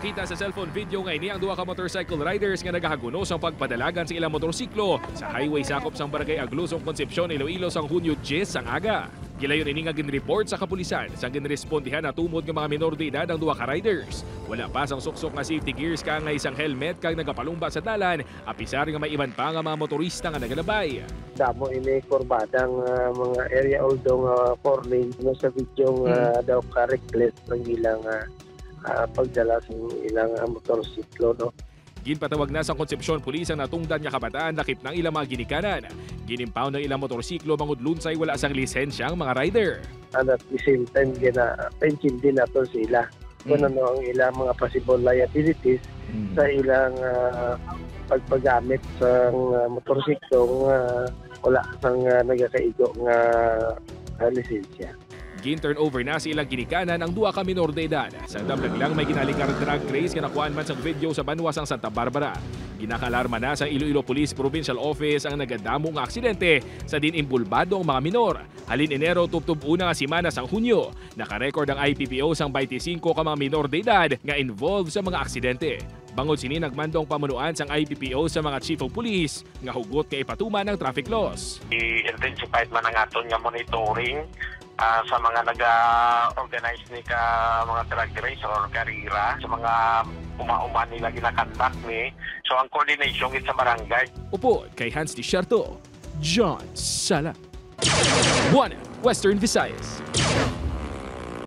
Kita sa cellphone video nga ini ang duha ka motorcycle riders nga nagahagunos ang pagpadalagan sa ilang motorsiklo sa highway sakop sang barangay Aglusong Concepcion, Iloilo sang Hunyo 10 sang aga. Gilayon ini nga ginreport sa kapulisan sang ginrespondihan na tumod nga mga minor de edad ang duha ka riders. Wala pa sang suksok nga safety gears ka nga isang helmet kag nagapalumba sa dalan, apisar nga may iban pa nga mga motorista nga nagalabay. Damo ini kurbadang mga area although four lane no sa video daw ka reckless ng ilang pagdala sa ilang motorsiklo no. Ginpatawag na sa Concepcion Police ang natungdan nga kabataan lakip ng ilang mga ginikanan. Ginimpound ng ilang motorsiklo bangod lunsay wala sang lisensya ang mga rider. And at the same time pension din nato sila. Kung ano ang ilang mga possible liabilities sa ilang pagpagamit sa motorsiklo wala sang nagakaigo nga lisensya. Gin-turnover na sa ilang ginikanan ang duha ka minor de edad. Sa damlag lang may ginalikar drug race nga nakuhaan man sa video sa banwas ang Santa Barbara. Ginakalarma na sa Iloilo Police Provincial Office ang nagadamo nga aksidente sa din imbulbado ang mga minor. Halin Enero tubtub una nga semana sang Hunyo, nakarecord ang IPPO sang 25 ka mga minor de edad nga involved sa mga aksidente. Bangod sini nagmandong pamunuan sang IPPO sa mga chief of police nga hugot kay ipatuman ng traffic laws. I-intensified man ang aton nga monitoring sa mga nag-organize ni ka mga drag race or karira sa mga uma-uma nila ginakandak ni. So ang coordination is sa barangay. Upo kay Hans Desierto, John Sala, One Western Visayas.